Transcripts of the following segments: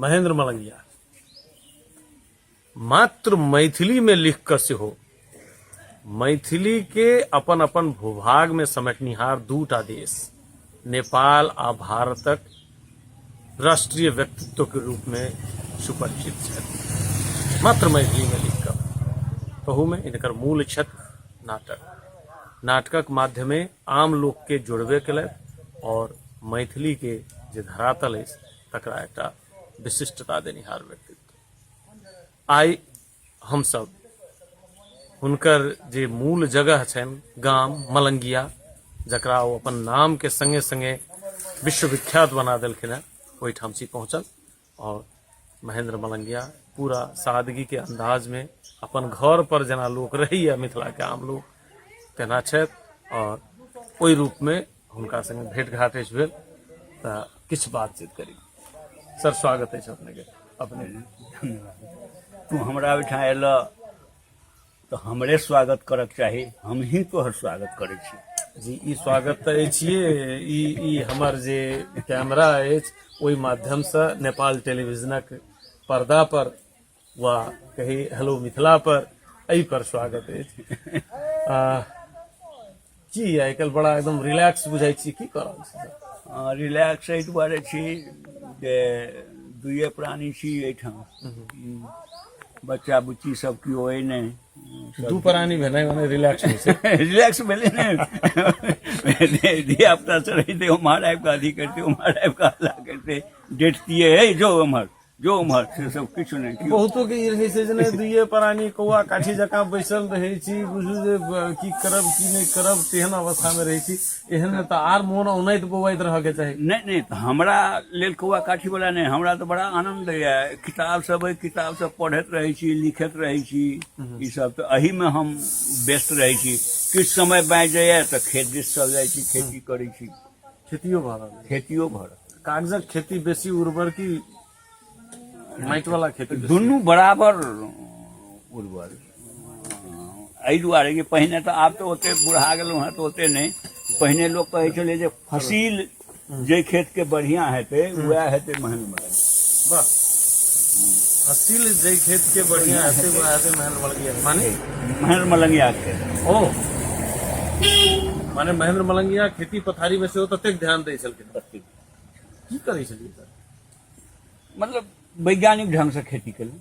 महेंद्र मलंगिया मात्र मैथिली में लिख कर से हो मैथिली के अपन अपन भूभाग में समेटनिहार दूटा देश नेपाल आ भारतक राष्ट्रीय व्यक्तित्व के रूप में सुपरिचित है। मात्र मैथिली में लिखकर तहु में इनकर मूल छत नाटकक माध्यमे आम लोक के जोड़बे कल और मैथिली के जे धरातल है तकरा एकटा विशिष्टता देनिहार व्यक्तित्व। आई हम सब हुनकर जे मूल जगह छन गाम मलंगिया जकरा वो अपन नाम के संगे संगे विश्वविख्यात बना दिलखिन है ओहिठाम सी पहुंचल और महेंद्र मलंगिया पूरा सादगी के अंदाज में अपन घर पर जना लोग रही है मिथिला के आम लोग तेना छथि और ओहि रूप में हुनका संगे भेंट घाट भेल तऽ किछु बातचीत करी। सर स्वागत है अपने धन्यवाद। तू हमरा ओहिठाम अयल तो हमरे स्वागत करक चाही, हम ही तोहर स्वागत करे छी। जी ई स्वागत तो छिए ई हमर जे कैमरा अछि ओहि माध्यम से नेपाल टेलीविजनक पर्दा पर वा कही हेलो मिथिला पर एहि पर स्वागत अछि। जी आइ काल्हि बड़ा एकदम रिलैक्स बुझाइ छी, की कर रहल छी? रिलैक्स एहि दुआरे छी जे दुइये प्राणी छी एहिठाम, बच्चा बुच्ची सब केओ अइ नहि। दू प्राणी भेनाइ मने रिलैक्स रिलैक्स भेलै ने धिया पुता से रहिते उम्हर आबि कऽ अथी करते उम्हर आबि कऽ हल्ला करते डेटतियै है जो उम्हर से सब किछु नहि। बहुतो के ई रहै छै जे नहि दुइये प्राणी कौआ काठी जकाँ बैसल रहै छी, बुझू जे की करब की नहि करब तेहन अवस्था में रहै छी। एहन में तऽ आर मोन औनैत बौआइत रहऽ के चाही। नहीं तो हमरा लेल कौआ काठी वाला नहीं, हमरा तो बड़ा आनंद है। किताब सब है, किताब सब पढ़ैत रहे छी, लिखैत रहे छी, ई सब तो एही में हम व्यस्त रहे छी। किछु समय बाँच जाइए तो खेत दिस चल जाइ छी, खेती करै छी। खेतियो भऽ रहल, खेतियो भऽ रहल। कागजक खेती बेसी उर्वर की माटि वाला खेती? दुनू बराबर उर्वर। एहि दुआरे कि पहिने तो आब तो ओते बुढ़ा गेलहुँ हँ तो ओते नहीं। पहिने लोग कहै छलै जे फसिल जे खेत के बढ़िया हेतै वएह हेतै महेंद्र मलंगिया। बस फसिल जे खेत के बढ़िया हेतै वएह हेतै महेंद्र मलंगिया। माने महेंद्र मलंगिया के ओ माने महेंद्र मलंगिया खेती पथारी में से ततेक ध्यान दै छलखिन। की करै छलियै सर? मतलब वैज्ञानिक ढंग से खेती केलहुँ,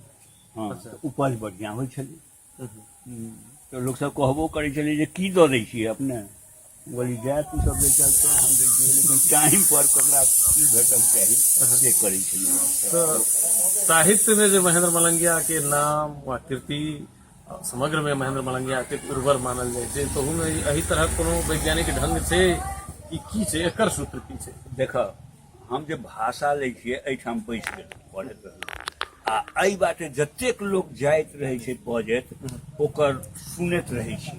हाँ तो उपज बढ़िया होइ छलै। तो लोग सब कहबो करै छलै जे की दऽ दै छियै अपने, बोली जाए तू सब ले चलते हम दै छियै, लेकिन टाइम पर ककरा की भेटल चाही से करै छलियै। तो साहित्य में जो महेंद्र मलंगिया के नाम वा कृति समग्र में महेंद्र मलंगिया के उर्वर मानल जाय छै, तो में एही तरह कोनो वैज्ञानिक ढंग छै की छै एकर सूत्र की छै? देखऽ हम जे भाषा लै छियै एहिठाम बैस गेलहुँ पढ़ैत रहलहुँ आ एहि बाटे जतेक लोक जाइत रहै छै बजैत ओकर सुनैत रहै छी।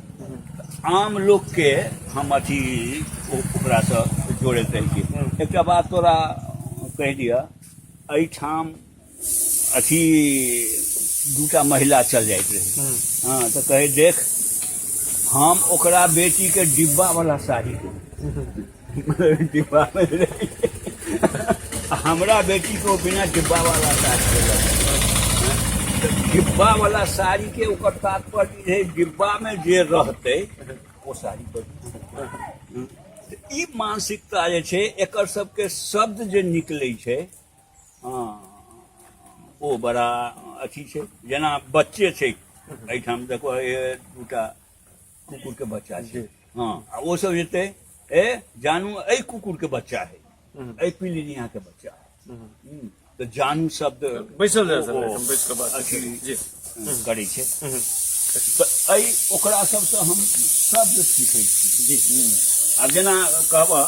आम लोक के हम अथी ओकरासँ जोड़ैत रहै छी। एकटा बात तोरा कहि दिअ, एहिठाम अथी दूटा महिला चल जाइत रही, हाँ तो कहे देख हम ओकरा बेटी के डिब्बा वाला साड़ी डिब्बा में हमरा बेटी को बिना डिब्बा वाला साड़ी डिब्बा वाला साड़ी के ओकर तात्पर्य है डिब्बा में जे रहते वो साड़ी पर। ई मानसिकता जे छै एकर सबके शब्द जे निकलै छै, हाँ ओ बड़ा अथी छै। जेना बच्चे छै एहिठाम देखो दूटा कुकुर के बच्चा छै, हाँ वो सब जेते ए जानू एहि कुकुर के बच्चा है, एहि पिलिनिया के बच्चा है, तो जानू शब्द बैसल करै छै। तो एहि ओकरा सबसे हम शब्द सीखै छी। आब जेना कहबह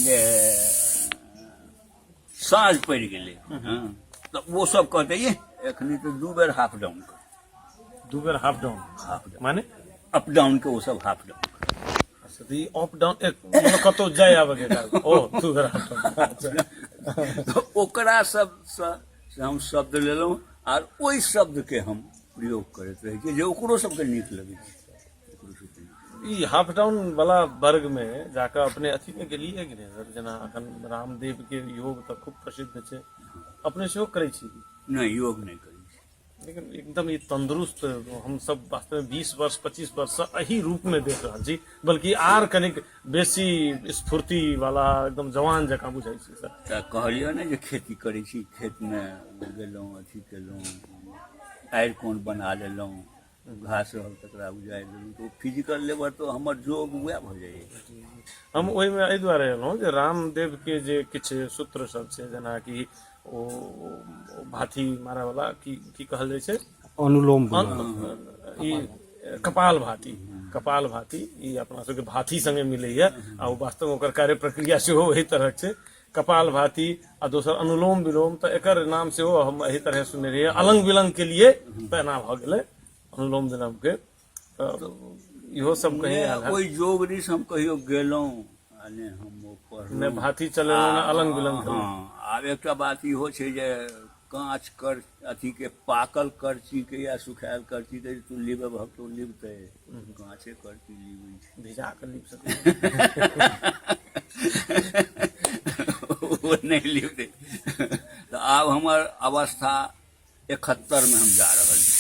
जे साँझ पड़ि गेलै, तो वो सब कहते ये एखनी तो 2 बेर हाफ डाउन कर। 2 बेर हाफ डाउन माने अप डाउन के वो सब हाफ डाउन। अप डाउन कतौ जाय आबे के काज ओ 2 बेर हाफ डाउन। तो ओकरा सब हम शब्द लेलहुँ आर ओहि शब्द के हम प्रयोग करैत रहै छी जे ओकरो सबके नीक लगै छै। ई हाफ डाउन वाला वर्ग में जाकर अपने अथी में गेलिए कि नहीं सर? जना अखन रामदेव के योग तो खूब प्रसिद्ध है, अपने सेहो करै छी नहीं योग नहीं करी छी। लेकिन एकदम ई तंदुरुस्त हम सब वास्तव में 20 वर्ष 25 वर्ष से एही रूप में देख रहल छी, बल्कि आर कनिक बेसी स्फूर्ति वाला एकदम जवान जकाँ बुझाइ छी सर। तऽ कहलियो ने जे खेती करै छी, खेत में गेलहुँ अथी केलहुँ, आरि कोन बना लेलहुँ, घास रहल तकरा उजारि देलहुँ, तऽ फिजिकल लेबर तो हमर जोग उएह भऽ जाइए। हम ओहिमे एहि दुआरे एलहुँ जे रामदेव के जे किछु सूत्र सब छै, जेनाकि ओ भाथी मारय वाला की कहल जाइ छै, अनुलोम ई कपाल भाती ई अपना सबके भाथी संगे मिलैया, आ ओ वास्तव में ओकर कार्य प्रक्रिया सेहो ओही तरह छै। कपाल भाती आ दोसर अनुलोम विलोम, तऽ एकर नाम सेहो हम एही तरह सुनने रहियै, अलंग विलंग के लिए पैना भऽ गेलै अनुलोम विलोम के। इहो सब कहीं आयल है। ओहि जोग दिस हम कहियो गेलहुँ आ ने हम ओ पढ़लहुँ, ने भाथी चलेलहुँ ने अलंग विलंग केलहुँ। हाँ, आब एकटा बात इहो छै जे काँच कर अथी के पाकल करची के या सुखायल करची के तू लिबे भक तो लिबते, काँचे करची लिबै छै, भिजा के लिप सकते वो नहीं लिबते। तो आब हमर अवस्था 71 में हम जा रहल छी,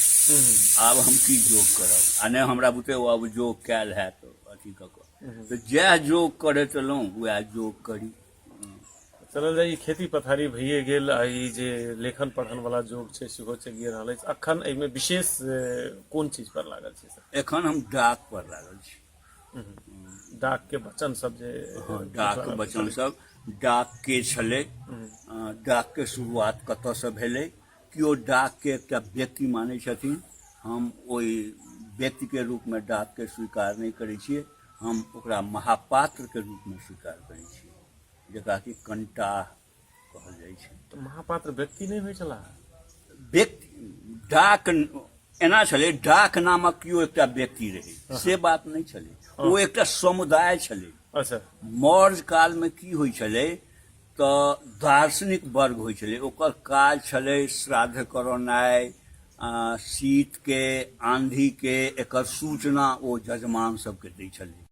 आब हम की जोग करब, आ ने हमरा बुते अब जोग कैल है तो अथी कऽ कऽ, तो जएह जोग करैत एलहुँ वएह जोग करी। चलल जाय। ई खेती पथारी भइए गेल, आ ई जे लेखन पढ़न वाला जोग छै सेहो चलिए रहल अछि। अखन एहिमे विशेष कोन चीज पर लागल छै सर? एखन हम डाक पर लागल छी। डाक के वचन सब जे डाक वचन सब, डाक के छलै, डाक के शुरुआत कतऽ से भेलै, केओ डाक के एकटा व्यक्ति मानै छथिन, हम ओहि व्यक्ति के रूप में डाक के स्वीकार नहीं करै छियै, हम ओकरा महापात्र के रूप में स्वीकार करै छियै, जकरा कि कंटाह कहल जाइ छै। तो महापात्र व्यक्ति नहीं होइ छला? व्यक्ति डाक एना छलै, डाक नामक केओ एकटा व्यक्ति रहै, से बात नहीं छलै, ओ एकटा समुदाय छलै। अच्छा, मौर्य काल में की होइ छलै तऽ दार्शनिक वर्ग होइ छलै, ओकर काज छलै श्राद्ध करौनाइ, शीत के आंधी के एकर सूचना ओ जजमान सबके दै छलै।